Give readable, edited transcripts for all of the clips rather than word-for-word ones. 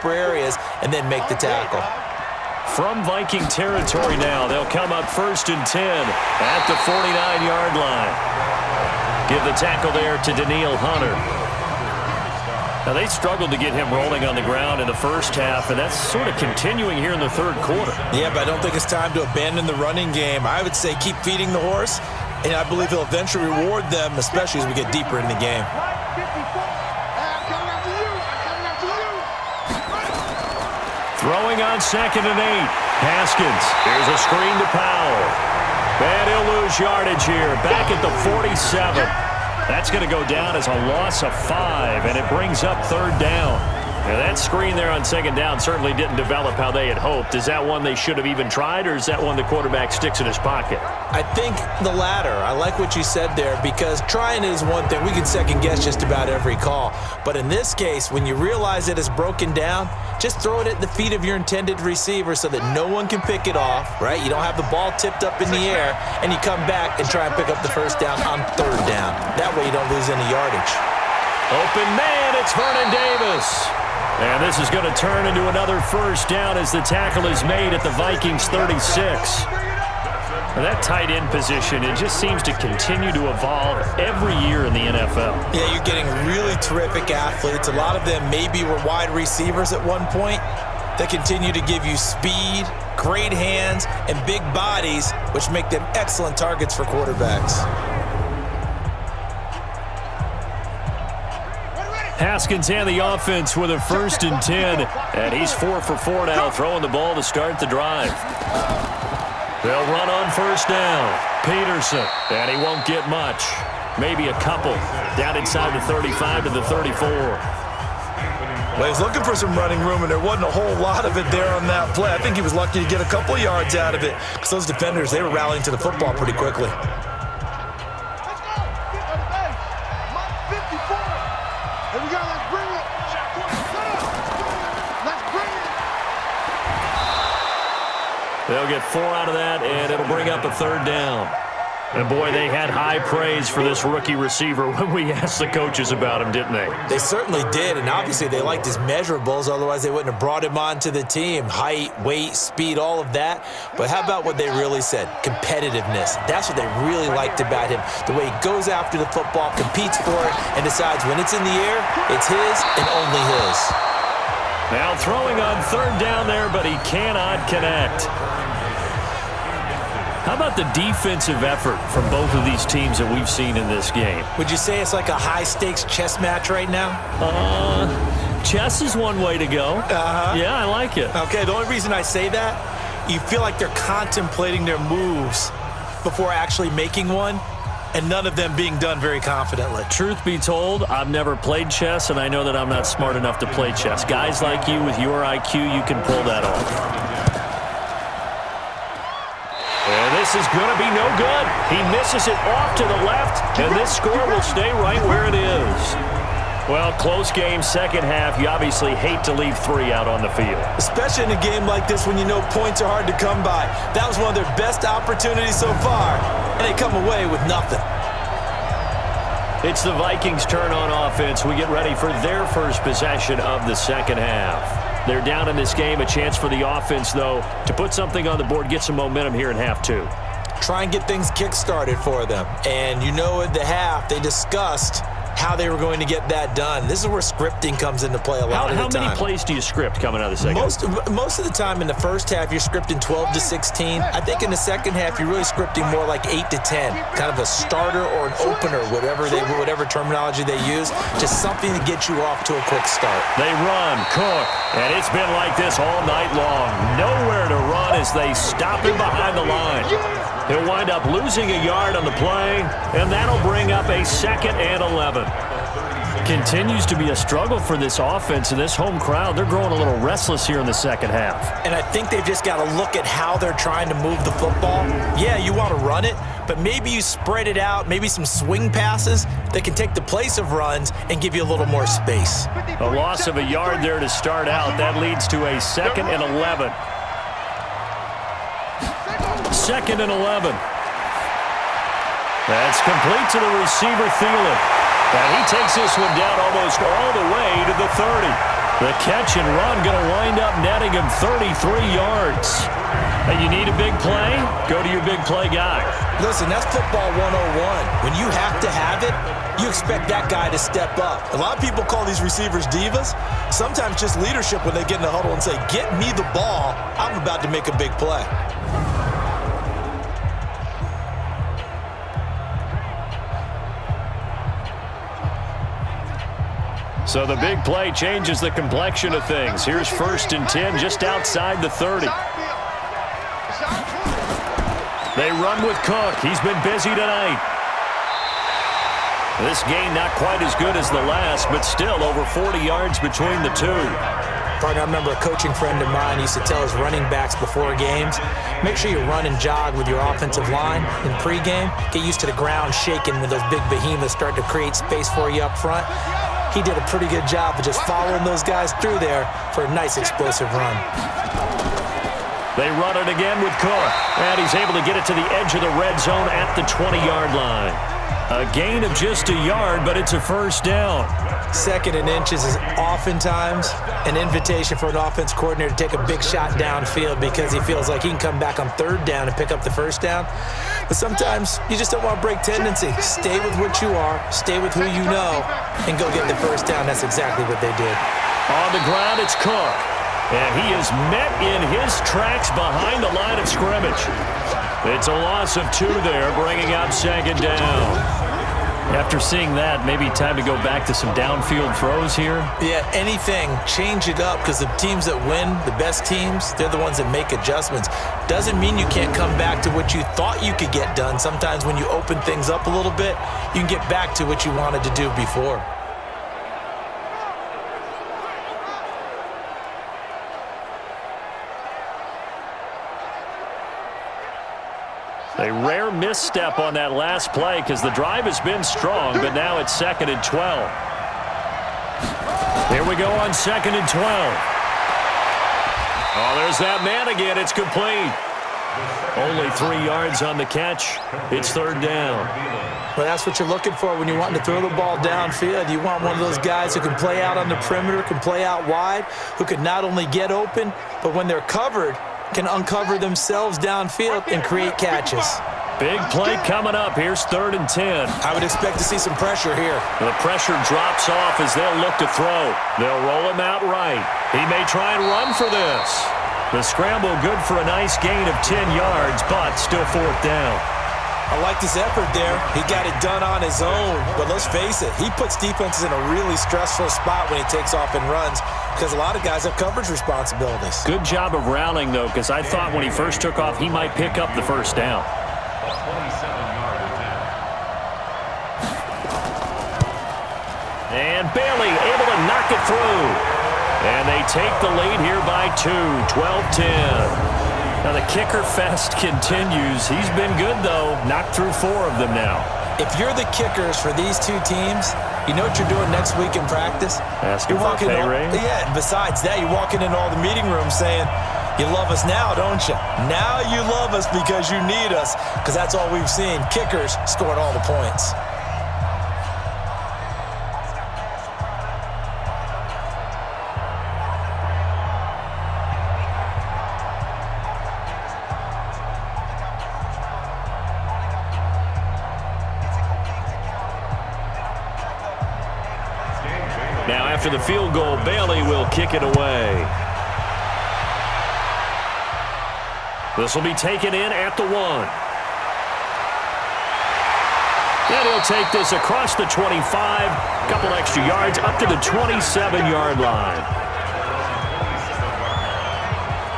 deeper areas and then make the tackle. From Viking territory now, they'll come up 1st and 10 at the 49-yard line. Give the tackle there to Daniil Hunter. Now, they struggled to get him rolling on the ground in the first half, and that's sort of continuing here in the third quarter. Yeah, but I don't think it's time to abandon the running game. I would say keep feeding the horse, and I believe he'll eventually reward them, especially as we get deeper in the game. Throwing on 2nd and 8. Haskins. Here's a screen to Powell. And he'll lose yardage here. Back at the 47. That's going to go down as a loss of 5, and it brings up 3rd down. Now, that screen there on 2nd down certainly didn't develop how they had hoped. Is that one they should have even tried, or is that one the quarterback sticks in his pocket? I think the latter. I like what you said there, because trying is one thing. We can second-guess just about every call. But in this case, when you realize it is broken down, just throw it at the feet of your intended receiver so that no one can pick it off, right? You don't have the ball tipped up in the air, and you come back and try and pick up the 1st down on 3rd down. That way you don't lose any yardage. Open man, it's Vernon Davis. And this is going to turn into another 1st down as the tackle is made at the Vikings 36. And that tight end position, it just seems to continue to evolve every year in the NFL. Yeah, you're getting really terrific athletes. A lot of them maybe were wide receivers at one point. They continue to give you speed, great hands, and big bodies, which make them excellent targets for quarterbacks. Haskins and the offense with a 1st and 10. And he's 4 for 4 now, throwing the ball to start the drive. They'll run on 1st down. Peterson, and he won't get much. Maybe a couple. Down inside the 35 to the 34. Well, he was looking for some running room, and there wasn't a whole lot of it there on that play. I think he was lucky to get a couple yards out of it, because those defenders, they were rallying to the football pretty quickly. They'll get 4 out of that, and it'll bring up a 3rd down. And, boy, they had high praise for this rookie receiver when we asked the coaches about him, didn't they? They certainly did, and obviously they liked his measurables. Otherwise, they wouldn't have brought him onto the team. Height, weight, speed, all of that. But how about what they really said? Competitiveness. That's what they really liked about him. The way he goes after the football, competes for it, and decides when it's in the air, it's his and only his. Now throwing on 3rd down there, but he cannot connect. How about the defensive effort from both of these teams that we've seen in this game? Would you say it's like a high-stakes chess match right now? Chess is one way to go. Yeah, I like it. Okay, the only reason I say that, you feel like they're contemplating their moves before actually making one, and none of them being done very confidently. Truth be told, I've never played chess, and I know that I'm not smart enough to play chess. Guys like you with your IQ, you can pull that off. And this is going to be no good. He misses it off to the left, and this score will stay right where it is. Well, close game, 2nd half. You obviously hate to leave 3 out on the field. Especially in a game like this when you know points are hard to come by. That was one of their best opportunities so far, and they come away with nothing. It's the Vikings' turn on offense. We get ready for their first possession of the 2nd half. They're down in this game. A chance for the offense, though, to put something on the board, get some momentum here in half 2. Try and get things kick-started for them. And you know at the half, they discussed how they were going to get that done. This is where scripting comes into play a lot of the time. How many plays do you script coming out of the 2nd? Most of the time in the first half, you're scripting 12 to 16. I think in the 2nd half, you're really scripting more like 8 to 10. Kind of a starter or an opener, whatever terminology they use. Just something to get you off to a quick start. They run, Cook, and it's been like this all night long. Nowhere to run as they stop him behind the line. He'll wind up losing a yard on the play, and that'll bring up a 2nd and 11. Continues to be a struggle for this offense and this home crowd. They're growing a little restless here in the 2nd half. And I think they've just got to look at how they're trying to move the football. Yeah, you want to run it, but maybe you spread it out, maybe some swing passes that can take the place of runs and give you a little more space. A loss of a yard there to start out. That leads to a 2nd and 11. 2nd and 11. That's complete to the receiver, Thielen. And he takes this one down almost all the way to the 30. The catch and run going to wind up netting him 33 yards. Hey, you need a big play? Go to your big play guy. Listen, that's football 101. When you have to have it, you expect that guy to step up. A lot of people call these receivers divas. Sometimes just leadership when they get in the huddle and say, get me the ball. I'm about to make a big play. So the big play changes the complexion of things. Here's 1st and 10 just outside the 30. They run with Cook. He's been busy tonight. This game not quite as good as the last, but still over 40 yards between the two. Partner, I remember a coaching friend of mine used to tell his running backs before games, make sure you run and jog with your offensive line in pregame. Get used to the ground shaking when those big behemoths start to create space for you up front. He did a pretty good job of just following those guys through there for a nice explosive run. They run it again with Cook, and he's able to get it to the edge of the red zone at the 20-yard line. A gain of just a yard, but it's a first down. 2nd and inches is oftentimes an invitation for an offense coordinator to take a big shot downfield because he feels like he can come back on 3rd down and pick up the first down. But sometimes you just don't want to break tendency. Stay with what you are, stay with who you know, and go get the first down. That's exactly what they did. On the ground, it's Cook. And he is met in his tracks behind the line of scrimmage. It's a loss of 2 there, bringing up 2nd down. After seeing that, maybe time to go back to some downfield throws here. Yeah, anything. Change it up because the teams that win, the best teams, they're the ones that make adjustments. Doesn't mean you can't come back to what you thought you could get done. Sometimes when you open things up a little bit, you can get back to what you wanted to do before. A rare misstep on that last play because the drive has been strong, but now it's 2nd and 12. Here we go on 2nd and 12. Oh, there's that man again. It's complete. Only 3 yards on the catch. It's 3rd down. Well, that's what you're looking for when you're wanting to throw the ball downfield. You want one of those guys who can play out on the perimeter, can play out wide, who can not only get open, but when they're covered, can uncover themselves downfield and create catches. Big play coming up. Here's 3rd and 10. I would expect to see some pressure here. The pressure drops off as they'll look to throw. They'll roll him out right. He may try and run for this. The scramble good for a nice gain of 10 yards, but still 4th down. I like this effort there. He got it done on his own. But let's face it, he puts defenses in a really stressful spot when he takes off and runs because a lot of guys have coverage responsibilities. Good job of rallying, though, because I thought when he first took off, he might pick up the first down. And Bailey able to knock it through. And they take the lead here by 2, 12-10. Now the kicker fest continues. He's been good, though. Knocked through 4 of them now. If you're the kickers for these two teams, you know what you're doing next week in practice? Asking for a pay raise? Yeah, besides that, you're walking in all the meeting rooms saying, you love us now, don't you? Now you love us because you need us, because that's all we've seen. Kickers scoring all the points. Now after the field goal, Bailey will kick it away. This will be taken in at the 1. And he'll take this across the 25, a couple extra yards up to the 27-yard line.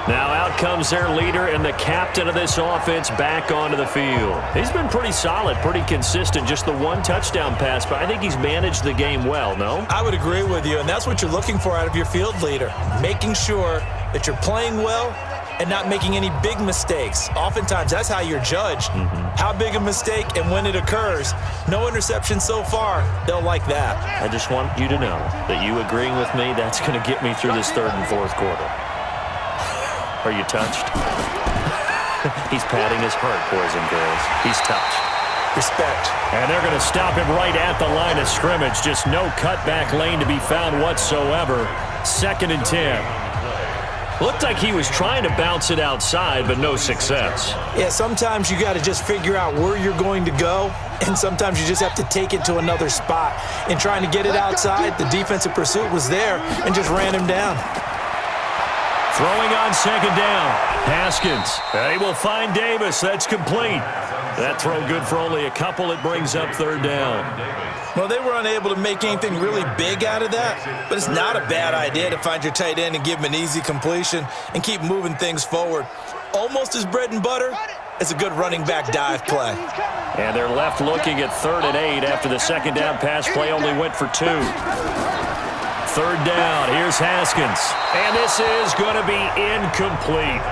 Now out comes their leader and the captain of this offense back onto the field. He's been pretty solid, pretty consistent, just the 1 touchdown pass, but I think he's managed the game well, no? I would agree with you, and that's what you're looking for out of your field leader, making sure that you're playing well and not making any big mistakes. Oftentimes, that's how you're judged. How big a mistake and when it occurs. No interception so far. They'll like that. I just want you to know that you agreeing with me, that's going to get me through this 3rd and 4th quarter. Are you touched? He's patting his heart, boys and girls. He's touched. Respect. And they're going to stop him right at the line of scrimmage. Just no cutback lane to be found whatsoever. 2nd and 10. Looked like he was trying to bounce it outside, but no success. Yeah, sometimes you got to just figure out where you're going to go, and sometimes you just have to take it to another spot. In trying to get it outside, the defensive pursuit was there and just ran him down. Throwing on 2nd down. Haskins. They will find Davis. That's complete. That throw good for only a couple. It brings up 3rd down. Well, they were unable to make anything really big out of that, but it's not a bad idea to find your tight end and give him an easy completion and keep moving things forward. Almost as bread and butter as a good running back dive play. And they're left looking at 3rd and 8 after the 2nd down pass play only went for 2. 3rd down. Here's Haskins. And this is going to be incomplete.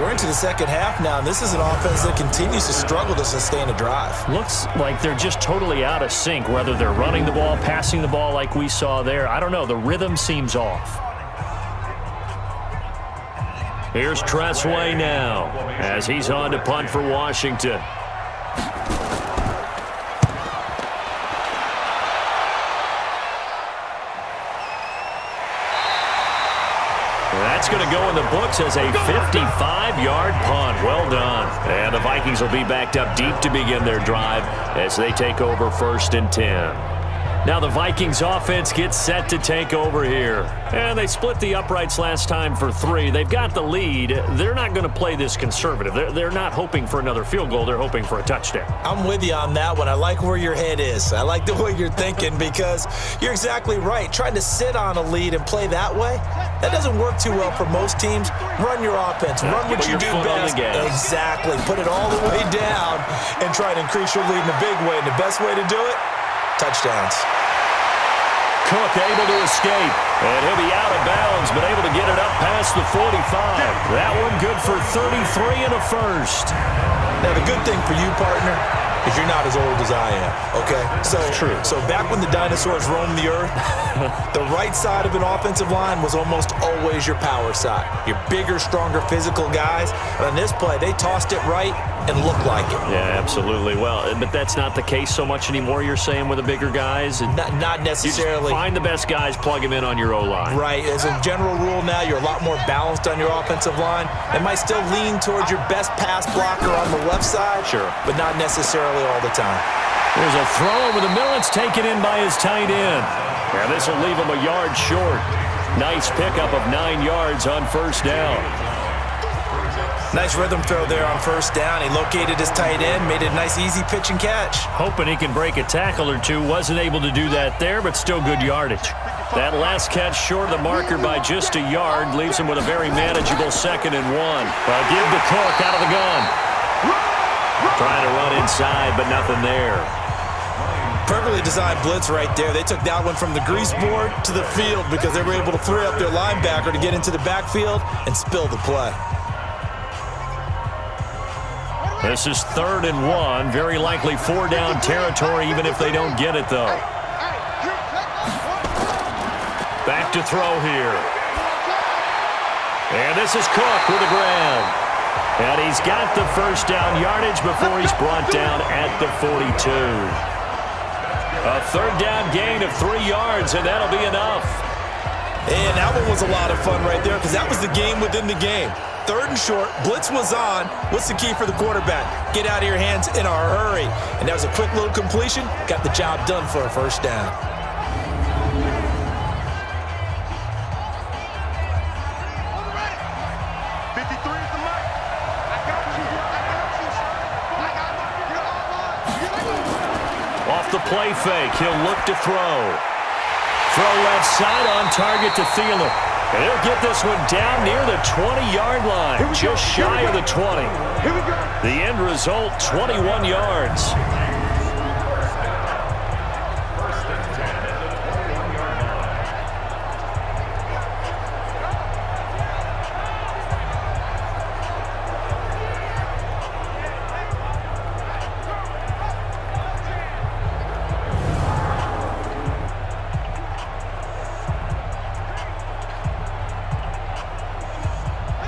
We're into the second half now, and this is an offense that continues to struggle to sustain a drive. Looks like they're just totally out of sync, whether they're running the ball, passing the ball like we saw there. I don't know. The rhythm seems off. Here's Tressway now as he's on to punt for Washington. That's going to go in the books as a 55-yard punt. Well done. And the Vikings will be backed up deep to begin their drive as they take over 1st and 10. Now the Vikings offense gets set to take over here. And they split the uprights last time for 3. They've got the lead. They're not going to play this conservative. They're not hoping for another field goal. They're hoping for a touchdown. I'm with you on that one. I like where your head is. I like the way you're thinking because you're exactly right. Trying to sit on a lead and play that way, that doesn't work too well for most teams. Run your offense. Run what you do best. Exactly. Put it all the way down and try to increase your lead in a big way. And the best way to do it, touchdowns. Cook able to escape, and he'll be out of bounds, but able to get it up past the 45. That one good for 33 and a first. Now, the good thing for you, partner, is you're not as old as I am, okay? So, true. So back when the dinosaurs roamed the earth, the right side of an offensive line was almost always your power side. Your bigger, stronger, physical guys. And on this play, they tossed it right and looked like it. Yeah, absolutely. Well, but that's not the case so much anymore, you're saying, with the bigger guys? Not necessarily. You just find the best guys, plug them in on your O-line. Right. As a general rule now, you're a lot more balanced on your offensive line. They might still lean towards your best pass blocker on the left side, sure, but not necessarily all the time. There's a throw over the middle. It's taken in by his tight end. Now this will leave him a yard short. Nice pickup of 9 yards on 1st down. Nice rhythm throw there on 1st down. He located his tight end, made it a nice easy pitch and catch. Hoping he can break a tackle or two. Wasn't able to do that there, but still good yardage. That last catch short of the marker by just a yard leaves him with a very manageable 2nd and 1. Give to Cook out of the gun. Trying to run inside, but nothing there. Perfectly designed blitz right there. They took that one from the grease board to the field because they were able to free up their linebacker to get into the backfield and spill the play. This is 3rd and 1. Very likely 4-down territory, even if they don't get it, though. Back to throw here. And this is Cook with the grab. And he's got the 1st down yardage before he's brought down at the 42. A 3rd down gain of 3 yards, and that'll be enough. And that one was a lot of fun right there because that was the game within the game. 3rd and short, blitz was on. What's the key for the quarterback? Get out of your hands in a hurry. And that was a quick little completion. Got the job done for a 1st down. Off the play fake, he'll look to throw. Throw left side on target to Thielen. And he'll get this one down near the 20-yard line, just shy of the 20. The end result, 21 yards.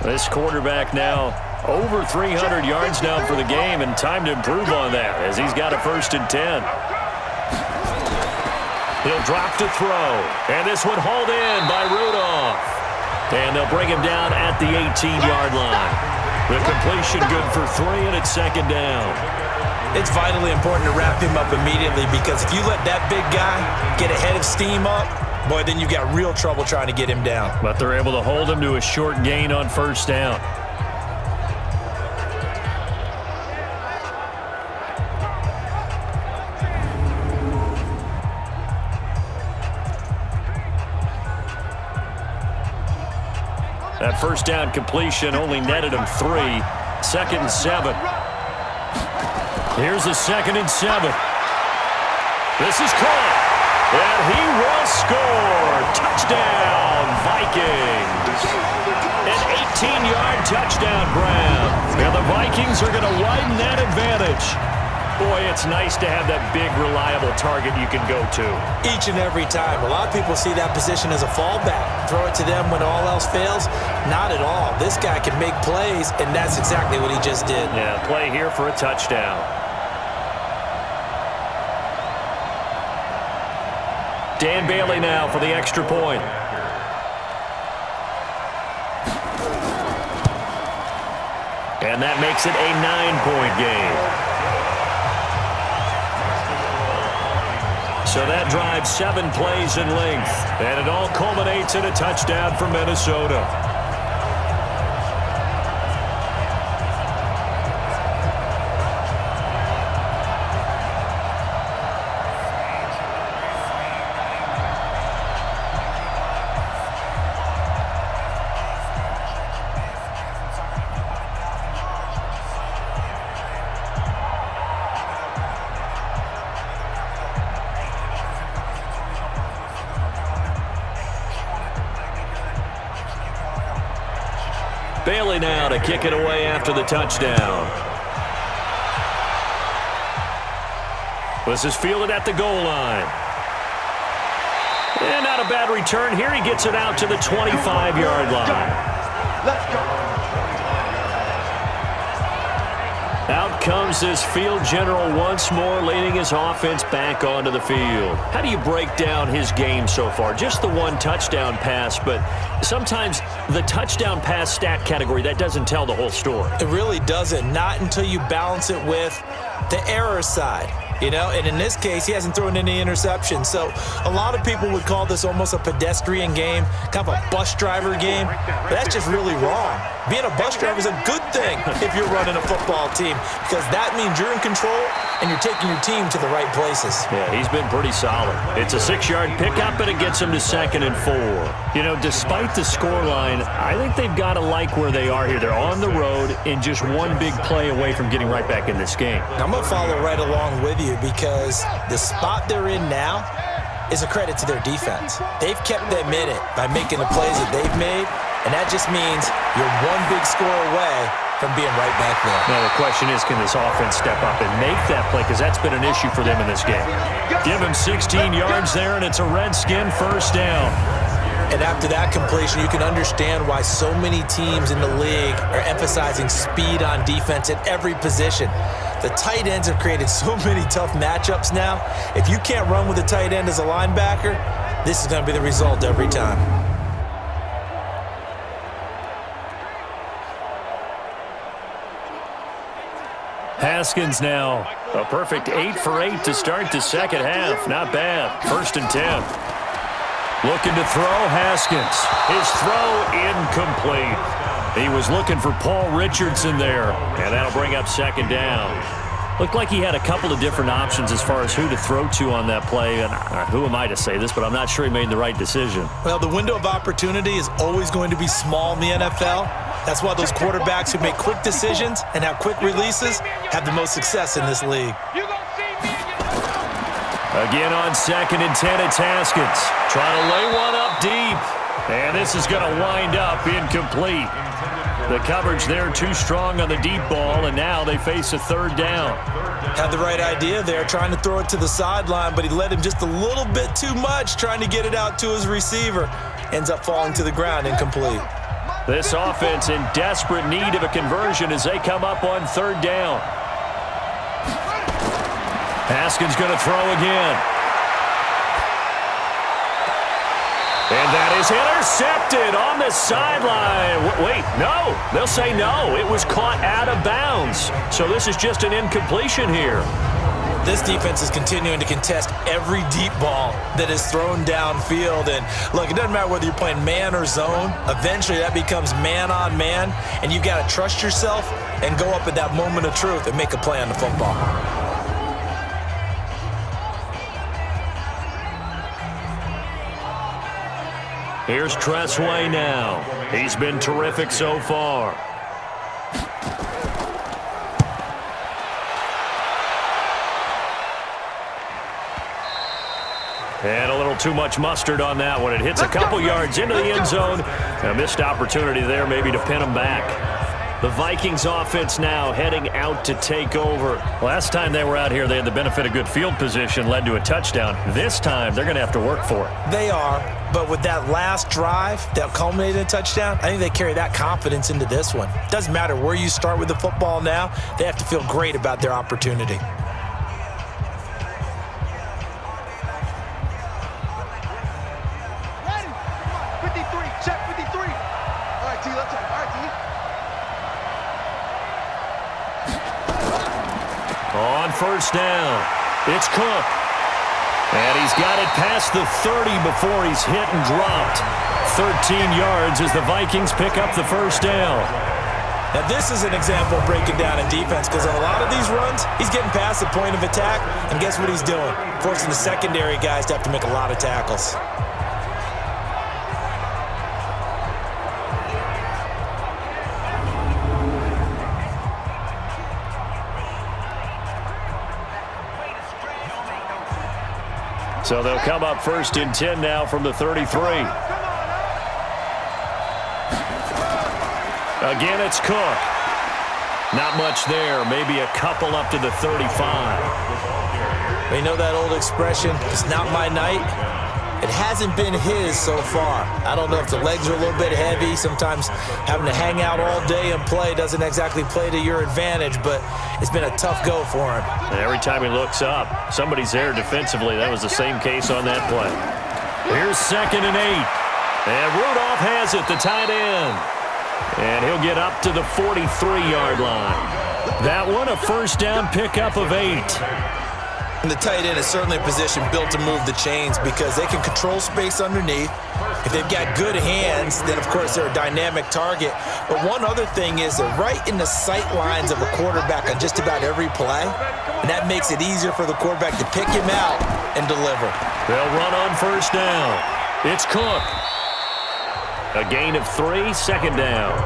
This quarterback now over 300 yards now for the game, and time to improve on that as he's got a 1st and 10. He'll drop to throw. And this one hauled in by Rudolph. And they'll bring him down at the 18-yard line. The completion good for 3, and it's second down. It's vitally important to wrap him up immediately because if you let that big guy get a head of steam up, boy, then you've got real trouble trying to get him down. But they're able to hold him to a short gain on first down. That first down completion only netted him 3. 2nd and 7. Here's a 2nd and 7. This is caught. And he will score. Touchdown, Vikings. An 18-yard touchdown grab. And the Vikings are going to widen that advantage. Boy, it's nice to have that big, reliable target you can go to. Each and every time. A lot of people see that position as a fallback. Throw it to them when all else fails. Not at all. This guy can make plays, and that's exactly what he just did. Yeah, play here for a touchdown. Dan Bailey now for the extra point. And that makes it a 9-point game. So that drives 7 plays in length. And it all culminates in a touchdown for Minnesota. Bailey now to kick it away after the touchdown. This is fielded at the goal line. And not a bad return here. He gets it out to the 25-yard line. Let's go. Out comes this field general once more, leading his offense back onto the field. How do you break down his game so far? Just the one touchdown pass, but sometimes the touchdown pass stat category, that doesn't tell the whole story. It really doesn't. Not until you balance it with the error side. You know, and in this case, he hasn't thrown any interceptions. So a lot of people would call this almost a pedestrian game, kind of a bus driver game. But that's just really wrong. Being a bus driver is a good thing if you're running a football team because that means you're in control and you're taking your team to the right places. Yeah, he's been pretty solid. It's a 6-yard pickup, and it gets him to 2nd and 4. You know, despite the scoreline, I think they've got to like where they are here. They're on the road and just one big play away from getting right back in this game. I'm going to follow right along with you because the spot they're in now is a credit to their defense. They've kept them in it by making the plays that they've made, and that just means you're one big score away from being right back there. Now the question is, can this offense step up and make that play? Because that's been an issue for them in this game. Give him 16 yards there, and it's a Redskin first down. And after that completion, you can understand why so many teams in the league are emphasizing speed on defense at every position. The tight ends have created so many tough matchups now. If you can't run with a tight end as a linebacker, this is going to be the result every time. Haskins now. A perfect 8 for 8 to start the second half. Not bad. 1st and 10. Looking to throw, Haskins. His throw incomplete. He was looking for Paul Richardson there, and that'll bring up 2nd down. Looked like he had a couple of different options as far as who to throw to on that play. And who am I to say this, but I'm not sure he made the right decision. Well, the window of opportunity is always going to be small in the NFL. That's why those quarterbacks who make quick decisions and have quick releases have the most success in this league. Again on 2nd and 10, it's Haskins. Trying to lay one up deep. And this is going to wind up incomplete. The coverage there too strong on the deep ball, and now they face a 3rd down. Had the right idea there, trying to throw it to the sideline, but he led him just a little bit too much, trying to get it out to his receiver. Ends up falling to the ground, incomplete. This offense in desperate need of a conversion as they come up on 3rd down. Haskins going to throw again. And that is intercepted on the sideline. Wait, no. They'll say no. It was caught out of bounds. So this is just an incompletion here. This defense is continuing to contest every deep ball that is thrown downfield. And look, it doesn't matter whether you're playing man or zone. Eventually that becomes man on man, and you've got to trust yourself and go up at that moment of truth and make a play on the football. Here's Tressway now. He's been terrific so far. And a little too much mustard on that one. It hits a couple yards into the end zone. A missed opportunity there maybe to pin him back. The Vikings offense now heading out to take over. Last time they were out here, they had the benefit of good field position, led to a touchdown. This time, they're going to have to work for it. They are, but with that last drive that culminated in a touchdown, I think they carry that confidence into this one. Doesn't matter where you start with the football now, they have to feel great about their opportunity. On first down, it's Cook. And he's got it past the 30 before he's hit and dropped. 13 yards as the Vikings pick up the first down. Now this is an example of breaking down in defense, because on a lot of these runs, he's getting past the point of attack, and guess what he's doing? Forcing the secondary guys to have to make a lot of tackles. So they'll come up first and 10 now from the 33. Again, it's Cook. Not much there. Maybe a couple up to the 35. You know that old expression, it's not my night? It hasn't been his so far. I don't know if the legs are a little bit heavy. Sometimes having to hang out all day and play doesn't exactly play to your advantage, but it's been a tough go for him. And every time he looks up, somebody's there defensively. That was the same case on that play. Here's 2nd and 8. And Rudolph has it, the tight end. And he'll get up to the 43-yard line. That one, a first down pickup of 8. And the tight end is certainly a position built to move the chains because they can control space underneath. If they've got good hands, then of course they're a dynamic target. But one other thing is they're right in the sight lines of a quarterback on just about every play. And that makes it easier for the quarterback to pick him out and deliver. They'll run on first down. It's Cook. A gain of 3, 2nd down.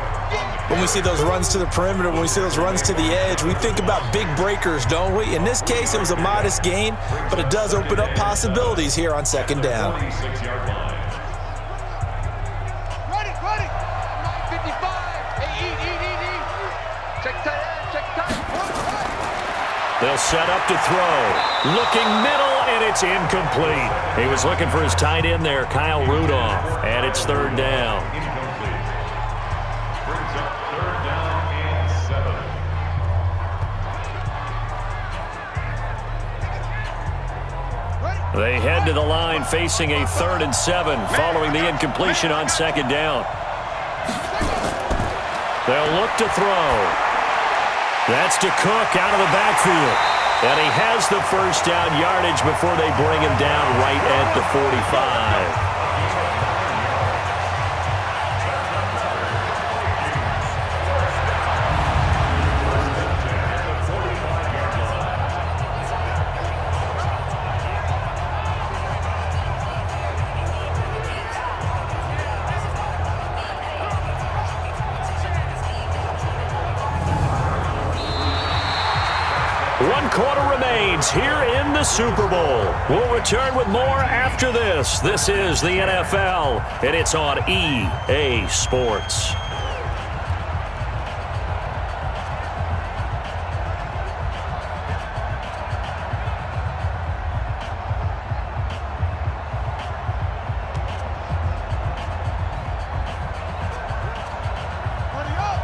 When we see those runs to the perimeter, when we see those runs to the edge, we think about big breakers, don't we? In this case, it was a modest gain, but it does open up possibilities here on 2nd down. Ready. 55. Check tight. They'll set up to throw. Looking middle, and it's incomplete. He was looking for his tight end there, Kyle Rudolph, and it's 3rd down. They head to the line facing a 3rd and 7 following the incompletion on 2nd down. They'll look to throw. That's to Cook out of the backfield. And he has the first down yardage before they bring him down right at the 45. One quarter remains here in the Super Bowl. We'll return with more after this. This is the NFL, and it's on EA Sports.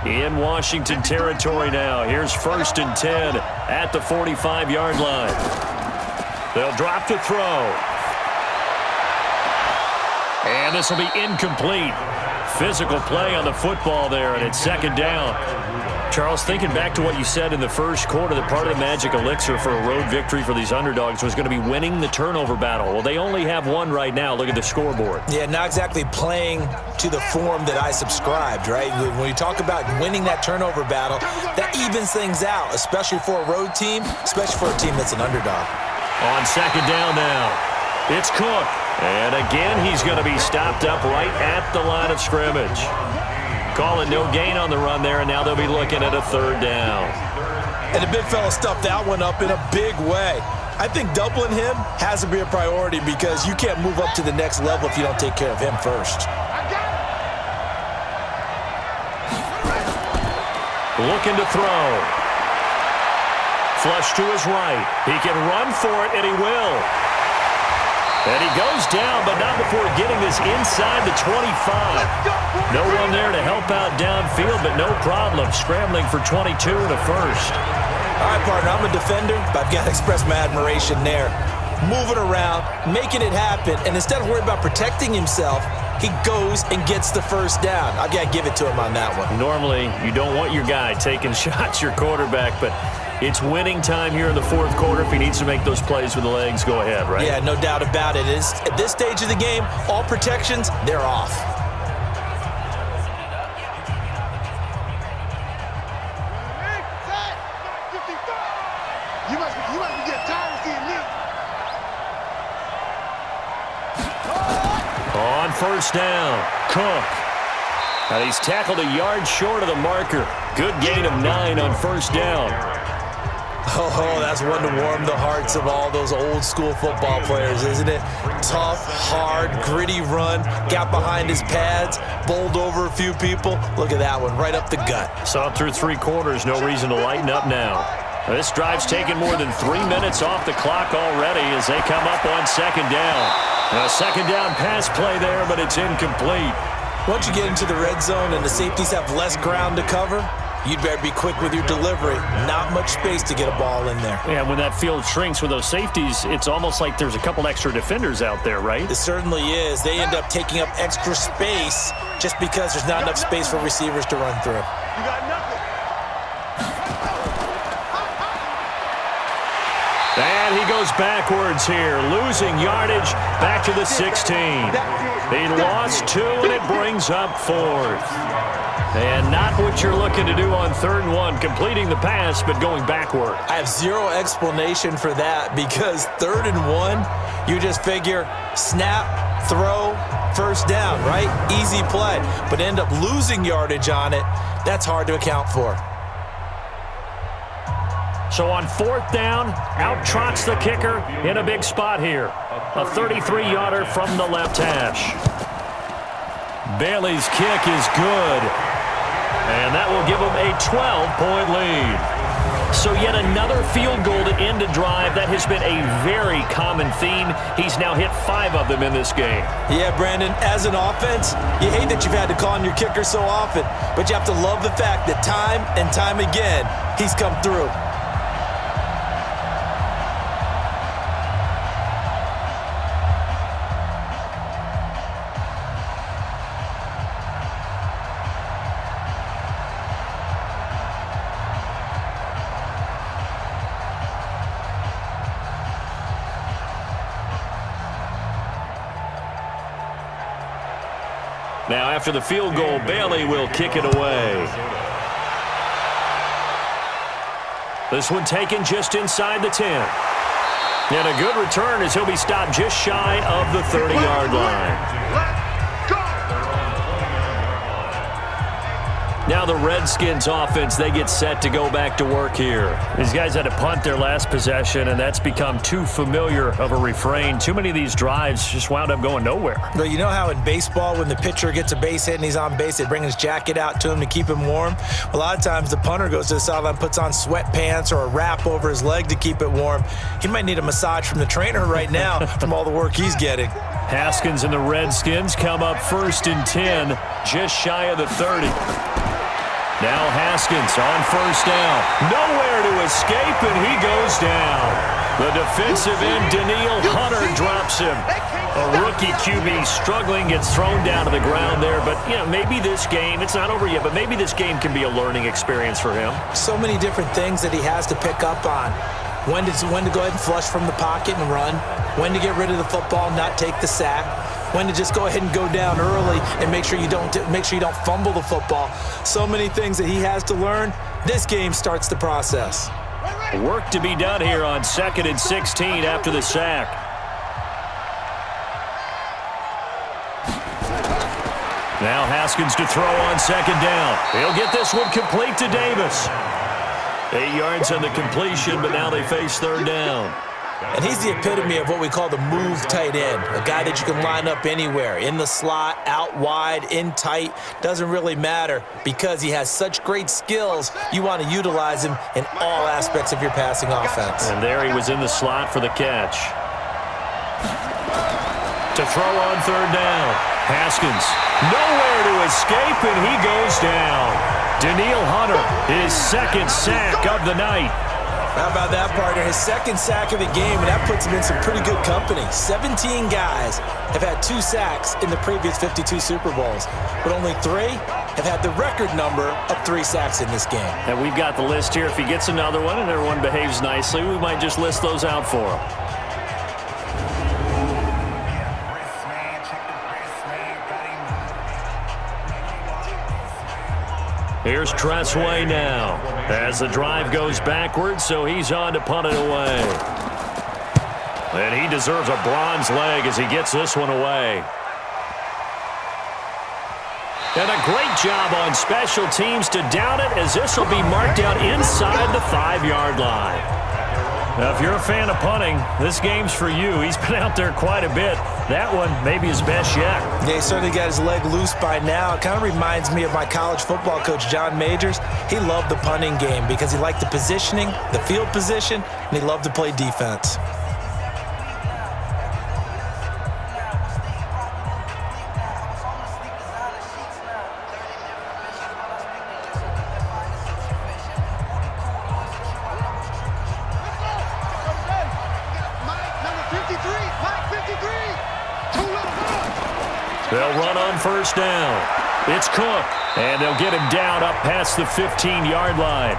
In Washington territory now. Here's 1st and 10 at the 45-yard line. They'll drop to throw. And this will be incomplete. Physical play on the football there, and it's second down. Charles, thinking back to what you said in the first quarter, that part of the magic elixir for a road victory for these underdogs was going to be winning the turnover battle. Well, they only have one right now. Look at the scoreboard. Yeah, not exactly playing to the form that I subscribed, right? When you talk about winning that turnover battle, that evens things out, especially for a road team, especially for a team that's an underdog. On second down now, it's Cook. And again, he's going to be stopped up right at the line of scrimmage. Calling no gain on the run there, and now they'll be looking at a third down. And the big fella stuffed that one up in a big way. I think doubling him has to be a priority because you can't move up to the next level if you don't take care of him first. Looking to throw. Flush to his right. He can run for it, and he will. And he goes down, but not before getting this inside the 25. No one there to help out downfield, but no problem. Scrambling for 22 and a first. All right, partner, I'm a defender, but I've got to express my admiration there. Moving around, making it happen, and instead of worrying about protecting himself, he goes and gets the first down. I've got to give it to him on that one. Normally, you don't want your guy taking shots, your quarterback, but it's winning time here in the fourth quarter. If he needs to make those plays with the legs, go ahead, right? Yeah, no doubt about it. At this stage of the game, all protections, they're off. You must be getting tired of seeing me. On first down, Cook. Now he's tackled a yard short of the marker. Good gain of 9 on first down. Oh, that's one to warm the hearts of all those old school football players, isn't it? Tough, hard, gritty run, got behind his pads, bowled over a few people. Look at that one, right up the gut. Saw through 3 quarters, no reason to lighten up now. This drive's taken more than 3 minutes off the clock already as they come up on second down. A second down pass play there, but it's incomplete. Once you get into the red zone and the safeties have less ground to cover, you'd better be quick with your delivery. Not much space to get a ball in there. Yeah, when that field shrinks with those safeties, it's almost like there's a couple extra defenders out there, right? It certainly is. They end up taking up extra space just because there's not enough space for receivers to run through. You got nothing. And he goes backwards here, losing yardage back to the 16. He lost 2, and it brings up 4th. And not what you're looking to do on 3rd and 1, completing the pass, but going backward. I have zero explanation for that because 3rd and 1, you just figure snap, throw, first down, right? Easy play. But end up losing yardage on it. That's hard to account for. So on 4th down, out trots the kicker in a big spot here. A 33-yarder from the left hash. Bailey's kick is good. And that will give them a 12-point lead. So yet another field goal to end a drive. That has been a very common theme. He's now hit 5 of them in this game. Yeah, Brandon, as an offense, you hate that you've had to call on your kicker so often, but you have to love the fact that time and time again, he's come through. Now, after the field goal, Bailey will kick it away. This one taken just inside the 10. And a good return as he'll be stopped just shy of the 30-yard line. Now the Redskins offense, they get set to go back to work here. These guys had to punt their last possession, and that's become too familiar of a refrain. Too many of these drives just wound up going nowhere. But you know how in baseball, when the pitcher gets a base hit and he's on base, they bring his jacket out to him to keep him warm? A lot of times the punter goes to the sideline, puts on sweatpants or a wrap over his leg to keep it warm. He might need a massage from the trainer right now from all the work he's getting. Haskins and the Redskins come up 1st and 10, just shy of the 30. Now Haskins on 1st down. Nowhere to escape, and he goes down. The defensive end, Daniil Hunter, drops him. A rookie QB struggling, gets thrown down to the ground there. But, maybe this game, it's not over yet, but maybe this game can be a learning experience for him. So many different things that he has to pick up on. When to go ahead and flush from the pocket and run. When to get rid of the football, not take the sack. When to just go ahead and go down early and make sure you don't fumble the football. So many things that he has to learn. This game starts the process. Work to be done here on 2nd and 16 after the sack. Now Haskins to throw on 2nd down. He'll get this one complete to Davis. 8 yards on the completion, but now they face 3rd down. And he's the epitome of what we call the move tight end, a guy that you can line up anywhere, in the slot, out wide, in tight, doesn't really matter because he has such great skills. You want to utilize him in all aspects of your passing offense. And there he was in the slot for the catch. To throw on 3rd down. Haskins, nowhere to escape, and he goes down. Danielle Hunter, his 2nd sack of the night. How about that, partner? His 2nd sack of the game, and that puts him in some pretty good company. 17 guys have had 2 sacks in the previous 52 Super Bowls, but only 3 have had the record number of 3 sacks in this game. And we've got the list here. If he gets another one and everyone behaves nicely, we might just list those out for him. Here's Tressway now as the drive goes backwards, so he's on to punt it away. And he deserves a bronze leg as he gets this one away. And a great job on special teams to down it, as this will be marked out inside the 5-yard line. Now, if you're a fan of punting, this game's for you. He's been out there quite a bit. That one maybe his best yet. Yeah, he certainly got his leg loose by now. It kind of reminds me of my college football coach, John Majors. He loved the punting game because he liked the positioning, the field position, and he loved to play defense. They'll run on 1st down. It's Cook, and they'll get him down up past the 15-yard line.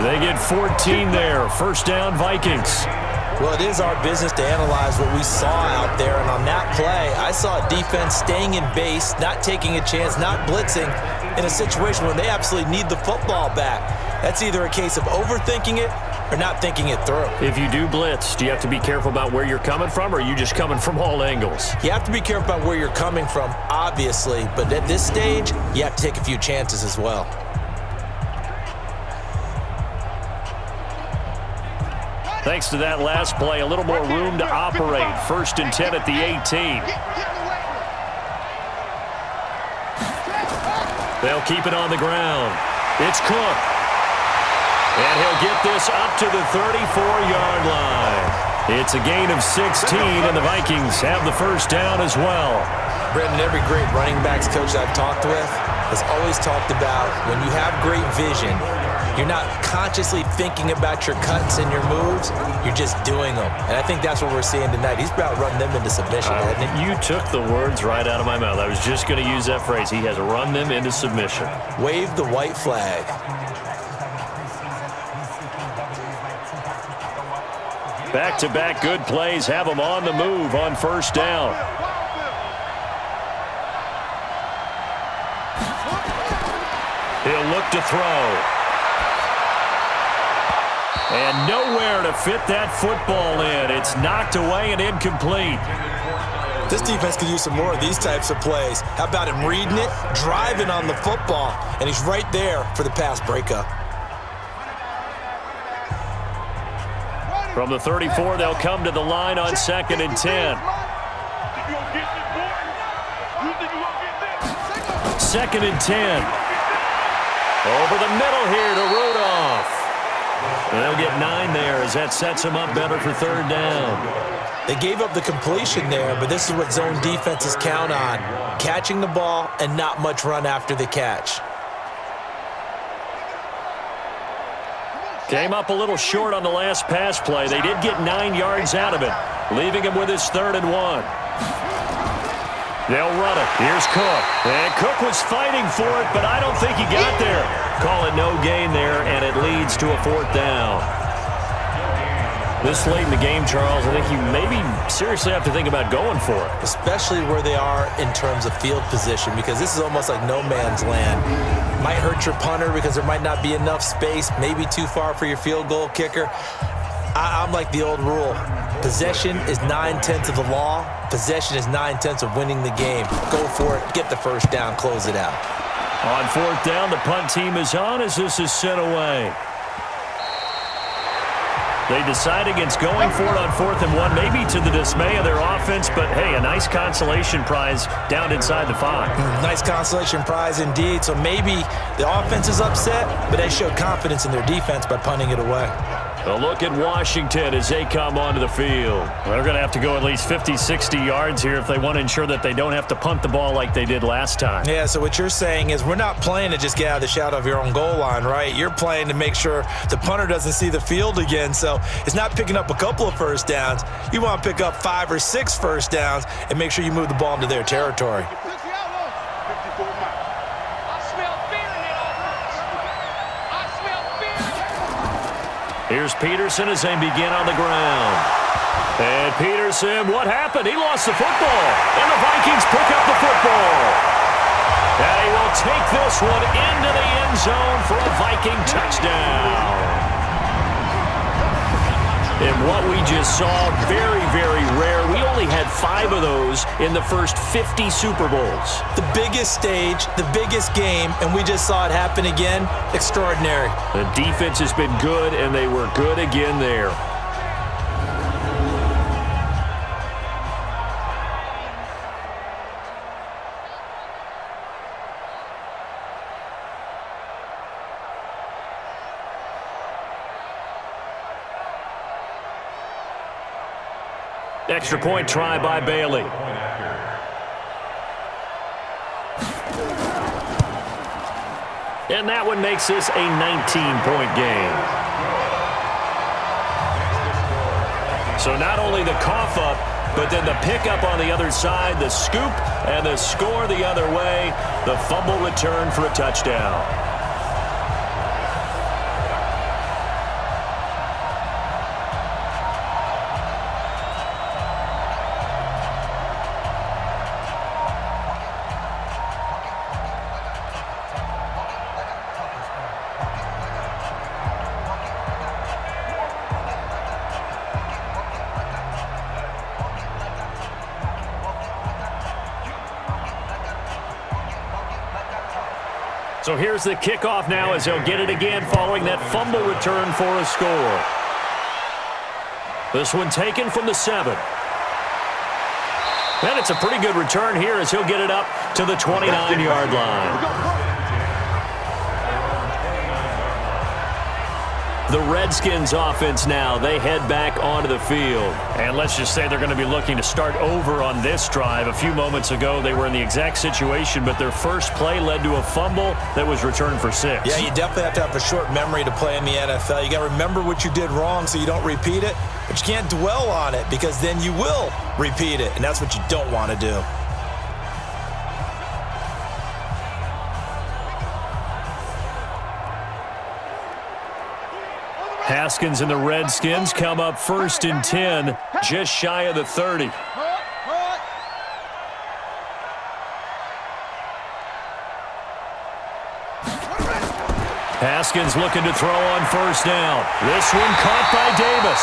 They get 14 there. 1st down, Vikings. Well, it is our business to analyze what we saw out there, and on that play, I saw a defense staying in base, not taking a chance, not blitzing, in a situation where they absolutely need the football back. That's either a case of overthinking it or not thinking it through. If you do blitz, do you have to be careful about where you're coming from, or are you just coming from all angles? You have to be careful about where you're coming from, obviously, but at this stage, you have to take a few chances as well. Thanks to that last play, a little more room to operate. 1st and 10 at the 18. They'll keep it on the ground. It's Cook. And he'll get this up to the 34-yard line. It's a gain of 16, and the Vikings have the 1st down as well. Brendan, every great running backs coach I've talked with has always talked about when you have great vision, you're not consciously thinking about your cuts and your moves, you're just doing them. And I think that's what we're seeing tonight. He's about running them into submission, hasn't he? You took the words right out of my mouth. I was just going to use that phrase. He has run them into submission. Wave the white flag. Back-to-back good plays have him on the move on 1st down. He'll look to throw. And nowhere to fit that football in. It's knocked away and incomplete. This defense could use some more of these types of plays. How about him reading it, driving on the football, and he's right there for the pass breakup. From the 34, they'll come to the line on 2nd and 10. 2nd and 10. Over the middle here to Rudolph. And they'll get 9 there as that sets them up better for 3rd down. They gave up the completion there, but this is what zone defenses count on. Catching the ball and not much run after the catch. Came up a little short on the last pass play. They did get 9 yards out of it, leaving him with his 3rd and 1. They'll run it. Here's Cook. And Cook was fighting for it, but I don't think he got there. Call it no gain there, and it leads to a 4th down. This late in the game, Charles, I think you maybe seriously have to think about going for it. Especially where they are in terms of field position, because this is almost like no man's land. Might hurt your punter because there might not be enough space, maybe too far for your field goal kicker. I'm like the old rule. Possession is 9/10 of the law. Possession is 9/10 of winning the game. Go for it. Get the first down. Close it out. On 4th down, the punt team is on as this is sent away. They decide against going for it on 4th and 1, maybe to the dismay of their offense, but hey, a nice consolation prize down inside the 5. Nice consolation prize indeed. So maybe the offense is upset, but they showed confidence in their defense by punting it away. A look at Washington as they come onto the field. Well, they're going to have to go at least 50, 60 yards here if they want to ensure that they don't have to punt the ball like they did last time. Yeah, so what you're saying is we're not playing to just get out of the shadow of your own goal line, right? You're playing to make sure the punter doesn't see the field again. So it's not picking up a couple of first downs. You want to pick up 5 or 6 first downs and make sure you move the ball into their territory. Here's Peterson as they begin on the ground. And Peterson, what happened? He lost the football. And the Vikings pick up the football. And he will take this one into the end zone for a Viking touchdown. And what we just saw, very, very rare. We only had 5 of those in the first 50 Super Bowls. The biggest stage, the biggest game, and we just saw it happen again. Extraordinary. The defense has been good, and they were good again there. Extra point try by Bailey. And that one makes this a 19-point game. So not only the cough up, but then the pickup on the other side, the scoop, and the score the other way. The fumble return for a touchdown. So here's the kickoff now as they'll get it again following that fumble return for a score. This one taken from the 7. And it's a pretty good return here as he'll get it up to the 29-yard line. The Redskins offense now, they head back onto the field. And let's just say they're going to be looking to start over on this drive. A few moments ago, they were in the exact situation, but their first play led to a fumble that was returned for 6. Yeah, you definitely have to have a short memory to play in the NFL. You got to remember what you did wrong so you don't repeat it, but you can't dwell on it because then you will repeat it, and that's what you don't want to do. Haskins and the Redskins come up 1st and 10, just shy of the 30. Haskins looking to throw on 1st down. This one caught by Davis.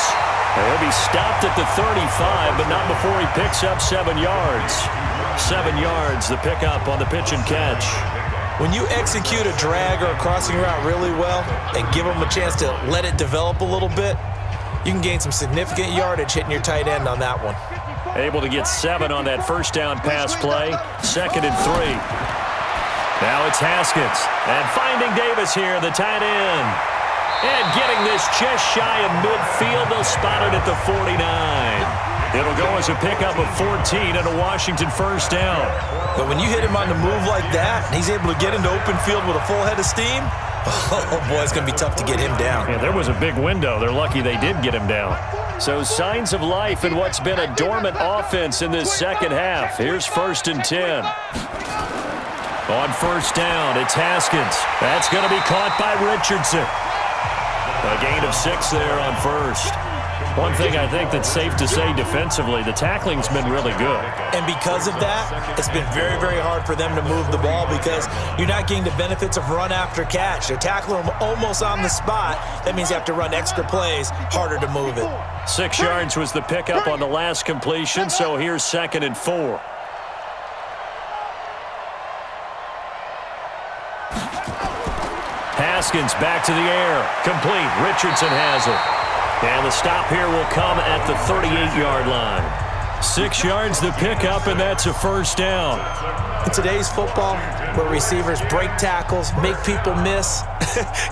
He'll be stopped at the 35, but not before he picks up 7 yards. 7 yards, the pickup on the pitch and catch. When you execute a drag or a crossing route really well and give them a chance to let it develop a little bit, you can gain some significant yardage hitting your tight end on that one. Able to get 7 on that 1st down pass play. 2nd and 3. Now it's Haskins. And finding Davis here, the tight end. And getting this just shy of midfield. They'll spot it at the 49. It'll go as a pickup of 14 and a Washington 1st down. But when you hit him on the move like that, and he's able to get into open field with a full head of steam, Oh, boy, it's going to be tough to get him down. Yeah, there was a big window. They're lucky they did get him down. So signs of life in what's been a dormant offense in this second half. Here's 1st and 10. On 1st down, it's Haskins. That's going to be caught by Richardson. A gain of 6 there on 1st. One thing I think that's safe to say defensively, the tackling's been really good. And because of that, it's been very, very hard for them to move the ball because you're not getting the benefits of run after catch. They're tackling them almost on the spot. That means you have to run extra plays, harder to move it. 6 yards was the pickup on the last completion, so here's 2nd and 4. Haskins back to the air. Complete. Richardson has it. And the stop here will come at the 38-yard line. 6 yards the pickup, and that's a 1st down. In today's football, where receivers break tackles, make people miss,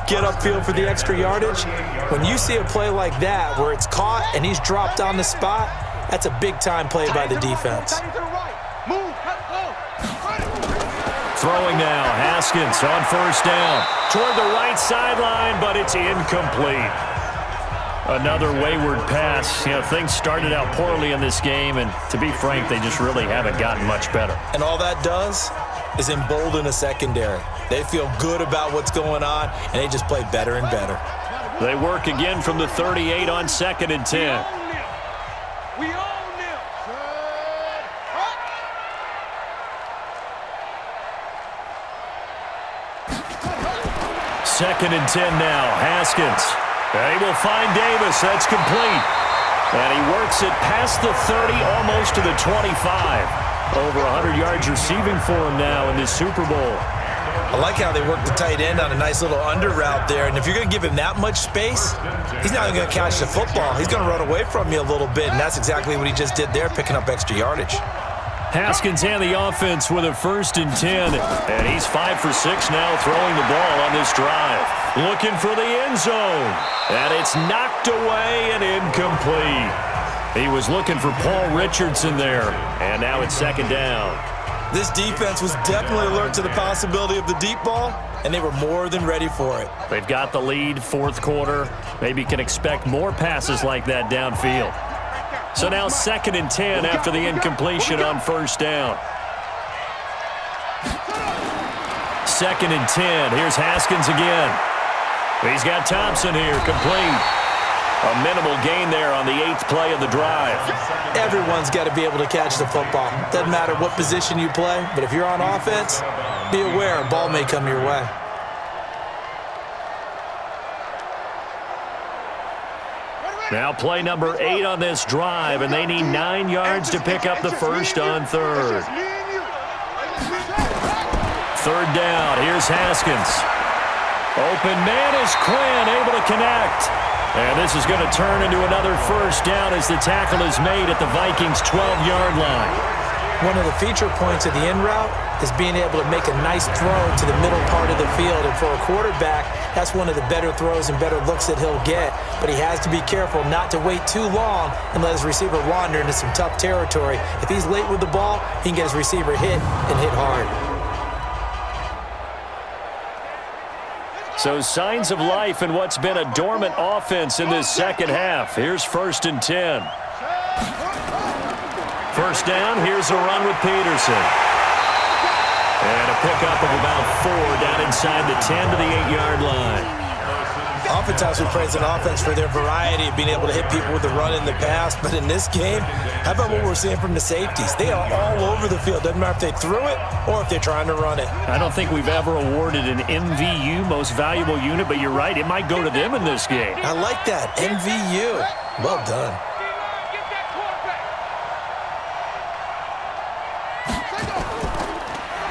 get upfield for the extra yardage, when you see a play like that where it's caught and he's dropped on the spot, that's a big-time play by the defense. Throwing now, Haskins on 1st down. Toward the right sideline, but it's incomplete. Another wayward pass. You know, things started out poorly in this game, and to be frank, they just really haven't gotten much better. And all that does is embolden a secondary. They feel good about what's going on, and they just play better and better. They work again from the 38 on 2nd and 10. We own them. 2nd and 10 now. Haskins. They will find Davis. That's complete. And he works it past the 30, almost to the 25. Over 100 yards receiving for him now in this Super Bowl. I like how they work the tight end on a nice little under route there. And if you're going to give him that much space, he's not going to catch the football. He's going to run away from you a little bit, and that's exactly what he just did there, picking up extra yardage. Haskins and the offense with a 1st and 10. And he's 5 for 6 now throwing the ball on this drive. Looking for the end zone. And it's knocked away and incomplete. He was looking for Paul Richardson there. And now it's 2nd down. This defense was definitely alert to the possibility of the deep ball, and they were more than ready for it. They've got the lead, 4th quarter. Maybe can expect more passes like that downfield. So now 2nd and 10 after the incompletion on 1st down. 2nd and 10. Here's Haskins again. He's got Thompson here, complete. A minimal gain there on the 8th play of the drive. Everyone's got to be able to catch the football. Doesn't matter what position you play, but if you're on offense, be aware a ball may come your way. Now play number 8 on this drive, and they need 9 yards to pick up the 1st on 3rd. 3rd down, here's Haskins. Open man is Quinn, able to connect. And this is going to turn into another 1st down as the tackle is made at the Vikings' 12-yard line. One of the feature points of the in route is being able to make a nice throw to the middle part of the field. And for a quarterback, that's one of the better throws and better looks that he'll get. But he has to be careful not to wait too long and let his receiver wander into some tough territory. If he's late with the ball, he can get his receiver hit and hit hard. So signs of life in what's been a dormant offense in this second half. Here's 1st and 10. 1st down, here's a run with Peterson. And a pickup of about 4 down inside the 10 to the 8-yard line. Oftentimes we praise an offense for their variety of being able to hit people with the run in the pass, but in this game, how about what we're seeing from the safeties? They are all over the field. Doesn't matter if they threw it or if they're trying to run it. I don't think we've ever awarded an MVU, most valuable unit, but you're right, it might go to them in this game. I like that, MVU. Well done.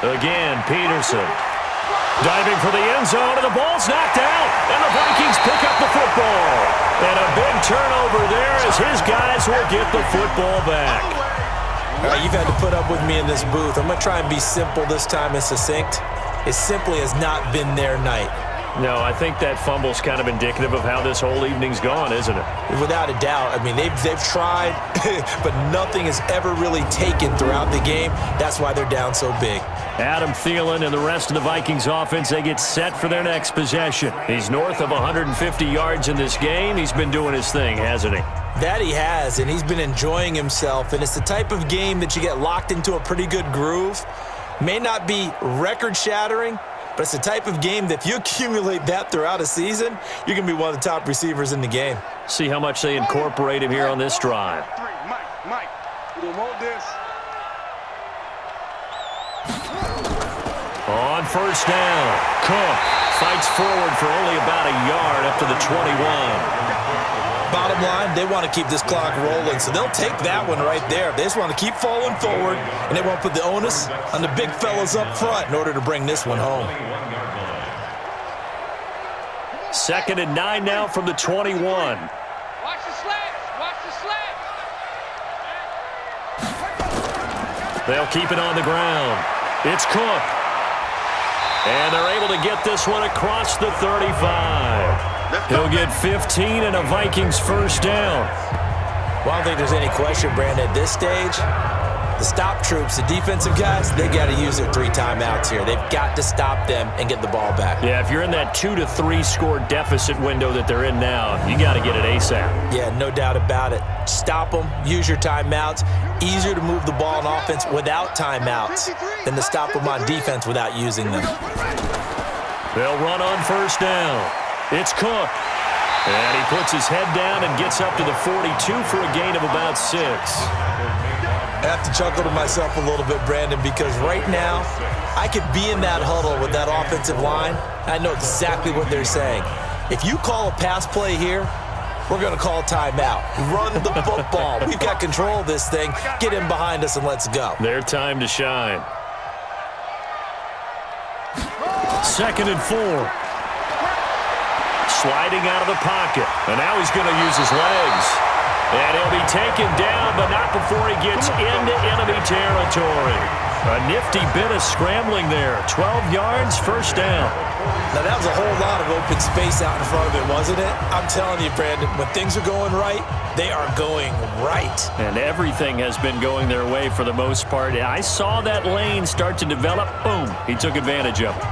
Again, Peterson. Diving for the end zone, and the ball's knocked out. And the Vikings pick up the football. And a big turnover there as his guys will get the football back. All right, you've had to put up with me in this booth. I'm going to try and be simple this time and succinct. It simply has not been their night. No, I think that fumble's kind of indicative of how this whole evening's gone, isn't it? Without a doubt. I mean, they've tried, but nothing has ever really taken throughout the game. That's why they're down so big. Adam Thielen and the rest of the Vikings offense, they get set for their next possession. He's north of 150 yards in this game. He's been doing his thing, hasn't he? That he has, and he's been enjoying himself. And it's the type of game that you get locked into a pretty good groove. May not be record-shattering, but it's the type of game that if you accumulate that throughout a season, you're going to be one of the top receivers in the game. See how much they incorporate him here on this drive. Mike, we don't hold this. On first down, Cook fights forward for only about a yard up to the 21. Bottom line, they want to keep this clock rolling, so they'll take that one right there. They just want to keep falling forward, and they want to put the onus on the big fellas up front in order to bring this one home. 2nd and 9 now from the 21. Watch the slats. Watch the slats. They'll keep it on the ground. It's Cook. And they're able to get this one across the 35. He'll get 15 and a Vikings first down. Well, I don't think there's any question, Brandon, at this stage, the stop troops, the defensive guys, they got to use their 3 timeouts here. They've got to stop them and get the ball back. Yeah, if you're in that 2 to 3 score deficit window that they're in now, you got to get it ASAP. Yeah, no doubt about it. Stop them, use your timeouts. Easier to move the ball on offense without timeouts than to stop them on defense without using them. They'll run on first down. It's Cook. And he puts his head down and gets up to the 42 for a gain of about 6. I have to chuckle to myself a little bit, Brandon, because right now I could be in that huddle with that offensive line. I know exactly what they're saying. If you call a pass play here, we're going to call timeout. Run the football. We've got control of this thing. Get in behind us and let's go. Their time to shine. 2nd and 4. Sliding out of the pocket. And now he's going to use his legs. And he'll be taken down, but not before he gets into enemy territory. A nifty bit of scrambling there. 12 yards, first down. Now, that was a whole lot of open space out in front of it, wasn't it? I'm telling you, Brandon, when things are going right, they are going right. And everything has been going their way for the most part. I saw that lane start to develop. Boom. He took advantage of it.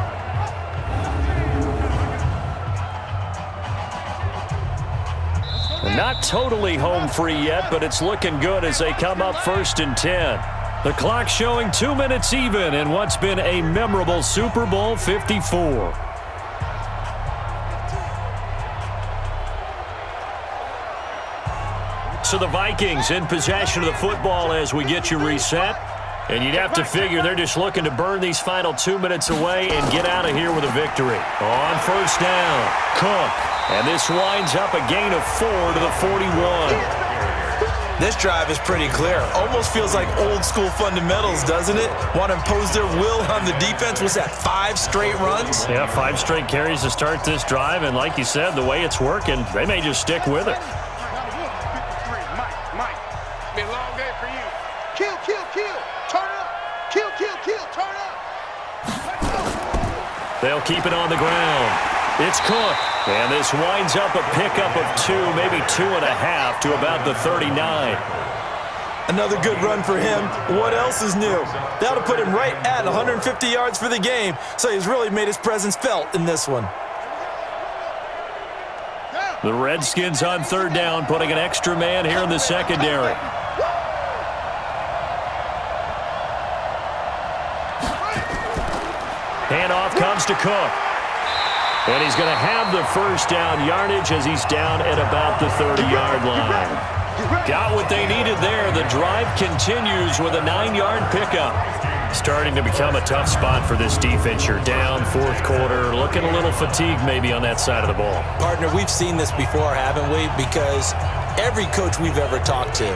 Not totally home free yet, but it's looking good as they come up 1st and 10. The clock showing 2 minutes even in what's been a memorable Super Bowl 54. So the Vikings in possession of the football as we get you reset. And you'd have to figure they're just looking to burn these final 2 minutes away and get out of here with a victory. On first down, Cook. And this winds up a gain of 4 to the 41. This drive is pretty clear. Almost feels like old school fundamentals, doesn't it? Want to impose their will on the defense. What's that, 5 straight runs? Yeah, 5 straight carries to start this drive. And like you said, the way it's working, they may just stick with it. Mike. It's been a long day for you. Kill. Turn up. Kill. Turn up. They'll keep it on the ground. It's Cook. And this winds up a pickup of 2, maybe 2.5 to about the 39. Another good run for him. What else is new? That'll put him right at 150 yards for the game. So he's really made his presence felt in this one. The Redskins on 3rd down, putting an extra man here in the secondary. Handoff comes to Cook. And he's going to have the first down yardage as he's down at about the 30-yard line. Got what they needed there. The drive continues with a 9-yard pickup. Starting to become a tough spot for this defense. You're down 4th quarter, looking a little fatigued maybe on that side of the ball. Partner, we've seen this before, haven't we? Because every coach we've ever talked to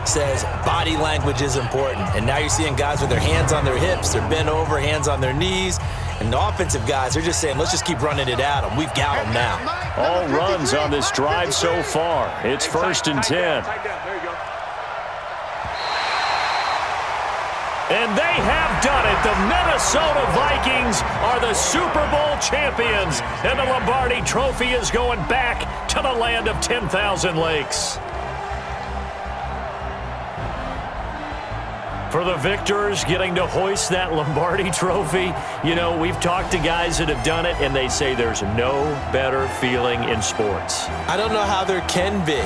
says body language is important. And now you're seeing guys with their hands on their hips, they're bent over, hands on their knees. And the offensive guys are just saying, let's just keep running it at them. We've got them now. All runs on this drive so far. It's 1st and 10. And they have done it. The Minnesota Vikings are the Super Bowl champions. And the Lombardi Trophy is going back to the land of 10,000 lakes. For the victors, getting to hoist that Lombardi Trophy, you know, we've talked to guys that have done it, and they say there's no better feeling in sports. I don't know how there can be.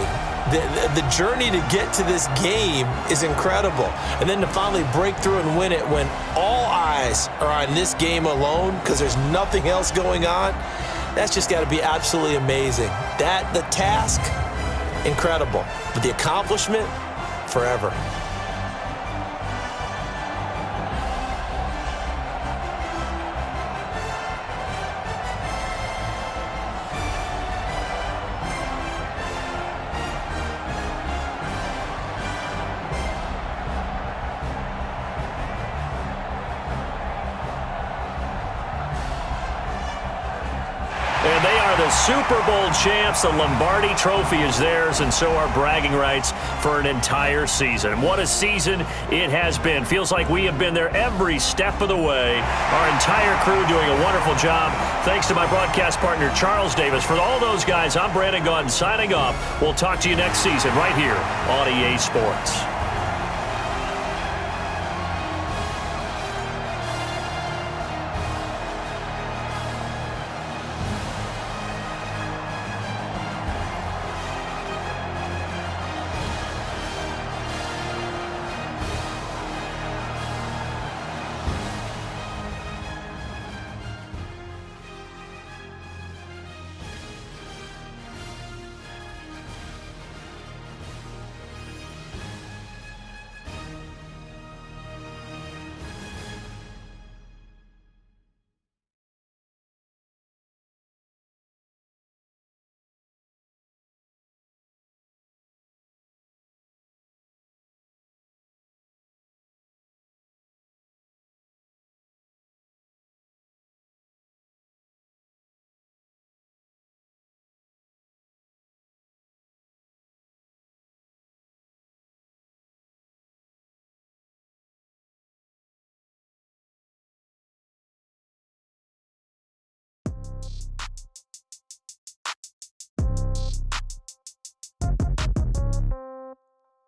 The journey to get to this game is incredible. And then to finally break through and win it when all eyes are on this game alone because there's nothing else going on, that's just got to be absolutely amazing. The task, incredible. But the accomplishment, forever. And they are the Super Bowl champs. The Lombardi Trophy is theirs, and so are bragging rights for an entire season. What a season it has been. Feels like we have been there every step of the way. Our entire crew doing a wonderful job. Thanks to my broadcast partner, Charles Davis. For all those guys, I'm Brandon Gaudin signing off. We'll talk to you next season right here on EA Sports.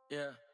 Yeah.